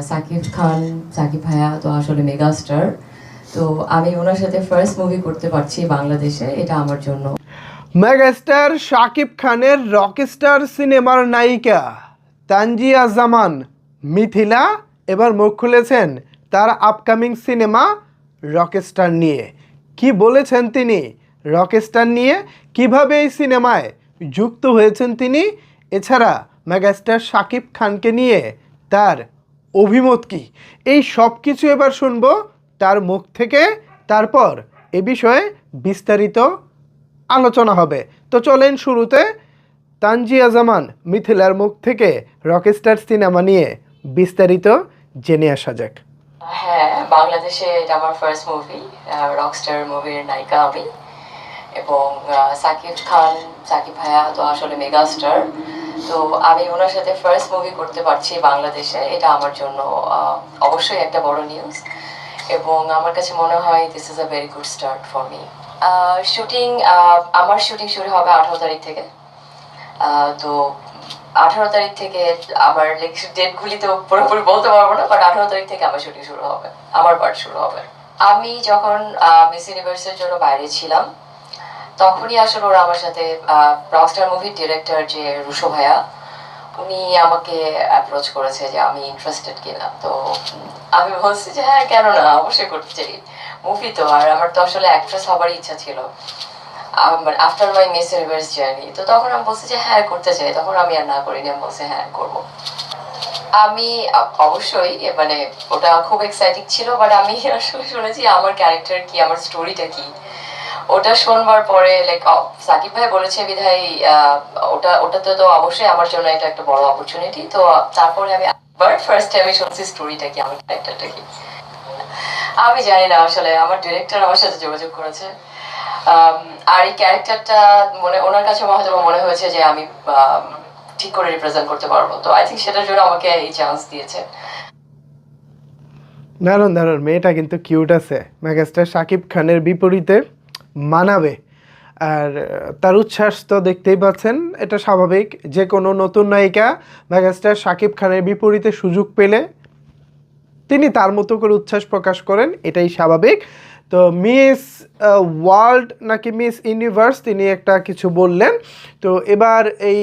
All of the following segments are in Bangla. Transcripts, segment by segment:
সাকিব খান, সাকিব ভাইয়া তো আসলে মেগাস্টার। তো আমি ওনার সাথে ফার্স্ট মুভি করতে পারছি বাংলাদেশে, এটা আমার জন্য। মেগাস্টার শাকিব খানের রকস্টার সিনেমার নায়িকা তানজিয়া জামান মিথিলা এবার মুখ খুলেছেন তার আপকামিং সিনেমা রকস্টার নিয়ে। কি বলেছেন তিনি রকস্টার নিয়ে, কিভাবে এই সিনেমায় যুক্ত হয়েছেন তিনি, এছাড়া মেগাস্টার শাকিব খানকে নিয়ে তার অভিমত কি, এই সব কিছু এবার শুনবো তার মুখ থেকে। তারপর এ বিষয়ে বিস্তারিত আলোচনা হবে। তো চলেন শুরুতে তানজিয়া জামান মিথিলার মুখ থেকে রকস্টার সিনেমা নিয়ে বিস্তারিত জেনে আসা যাক। হ্যাঁ, বাংলাদেশে এটা আমার ফার্স্ট মুভি, রকস্টার মুভির নায়িকা আমি। এবং সাকিব খান, সাকিব ভাইয়া তো আসলে মেগাস্টার। তো আমি ওনার সাথে ফার্স্ট মুভি করতে পারছি বাংলাদেশে, এটা আমার জন্য অবশ্যই একটা বড় নিউজ। এবং আমার কাছে মনে হয় this is a very good start for me. আমার শুটিং শুরু হবে 18 তারিখ থেকে। তো 18 তারিখ থেকে আমার ডেটগুলি তো পুরোপুরি বলতে পারবো না, বাট 18 তারিখ থেকে আমার শুটিং শুরু হবে, আমার পার্ট শুরু হবে। আমি যখন মিস ইউনিভার্সের জন্য বাইরে ছিলাম, তখনই আসলে ওরা আমার সাথে রকস্টার মুভির ডিরেক্টর যে রুশো ভাইয়া, উনি আমাকে অ্যাপ্রোচ করেছে যে আমি ইন্টারেস্টেড কিনা। তো আমি বলছি যে হ্যাঁ, কেন না, অবশ্যই করতে চাই, মুভি তো। আর আমার তো আসলে অ্যাক্ট্রেস হবারই ইচ্ছা ছিল after my miss universe journey. তো তখন আমি বলছি যে হ্যাঁ করতে চাই, তখন আমি আর না করিনি, আমি বলছি হ্যাঁ করবো। আমি অবশ্যই মানে ওটা খুব এক্সাইটিং ছিল, বাট আমি আসলে শুনেছি আমার ক্যারেক্টার কি, আমার স্টোরিটা কি, ওটা শোনবার পরে লাইক সাকিব ভাই বলেছে বিধায় ওটাতে তো অবশ্যই আমার জন্য এটা একটা বড় অপরচুনিটি। তো তারপরে আমি আবার ফার্স্ট টাইমে শুনছি স্টোরিটা কি, আমার ক্যারেক্টারটা কি। আমি জানি না, আসলে আমার ডিরেক্টর আমার সাথে যোগাযোগ করেছে। আর এই ক্যারেক্টারটা ওনার কাছে হয়তো মনে হয়েছে যে আমি ঠিক করে রিপ্রেজেন্ট করতে পারবো। তো আই থিঙ্ক সেটার জন্য আমাকে এই চান্স দিয়েছে। দারুণ দারুণ, মেয়েটা কিন্তু কিউট আছে, মেগাস্টার শাকিব খানের বিপরীতে মানাবে। আর তার উচ্ছ্বাস তো দেখতেই পাচ্ছেন, এটা স্বাভাবিক। যে কোনো নতুন নায়িকা মেগাস্টার শাকিব খানের বিপরীতে সুযোগ পেলে তিনি তার মতো করে উচ্ছ্বাস প্রকাশ করেন, এটাই স্বাভাবিক। তো মিস ওয়ার্ল্ড নাকি মিস ইউনিভার্স তিনি একটা কিছু বললেন। তো এবার এই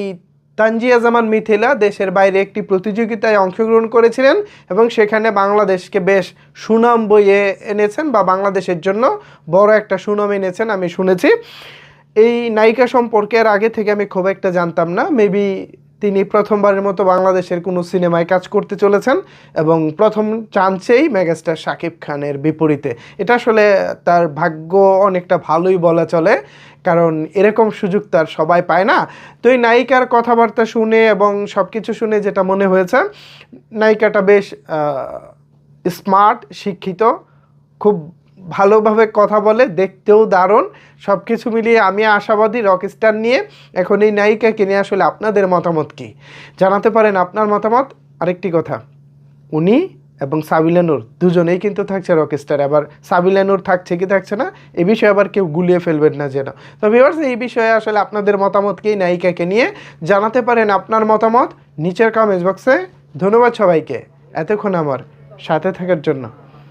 তানজিয়া জামান মিথিলা দেশের বাইরে একটি প্রতিযোগিতায় অংশগ্রহণ করেছিলেন এবং সেখানে বাংলাদেশকে বেশ সুনাম বইয়ে এনেছেন, বা বাংলাদেশের জন্য বড় একটা সুনাম এনেছেন আমি শুনেছি। এই নায়িকা সম্পর্কে এর আগে থেকে আমি খুব একটা জানতাম না। মেবি তিনি প্রথমবারের মতো বাংলাদেশের কোনো সিনেমায় কাজ করতে চলেছেন এবং প্রথম চান্সেই মেগাস্টার শাকিব খানের বিপরীতে। এটা আসলে তার ভাগ্য অনেকটা ভালোই বলা চলে, কারণ এরকম সুযোগ তার সবাই পায় না। তো এই নায়িকার কথাবার্তা শুনে এবং সব কিছু শুনে যেটা মনে হয়েছে, নায়িকাটা বেশ স্মার্ট, শিক্ষিত, খুব ভালোভাবে কথা বলে, দেখতেও দারুণ। সব কিছু মিলিয়ে আমি আশাবাদী রকস্টার নিয়ে। এখন এই নায়িকাকে নিয়ে আসলে আপনাদের মতামত কি জানাতে পারেন আপনার মতামত। আরেকটি কথা, উনি এবং সাবিলা নূর দুজনেই কিন্তু থাকছে রকস্টার। আবার সাবিলা নূর থাকছে কি থাকছে না এ বিষয়ে আবার কেউ গুলিয়ে ফেলবেন না যেন। তো ভিউয়ার্স, এই বিষয়ে আসলে আপনাদের মতামতকে এই নায়িকাকে নিয়ে জানাতে পারেন আপনার মতামত নিচের কমেন্টস বক্সে। ধন্যবাদ সবাইকে এতক্ষণ আমার সাথে থাকার জন্য।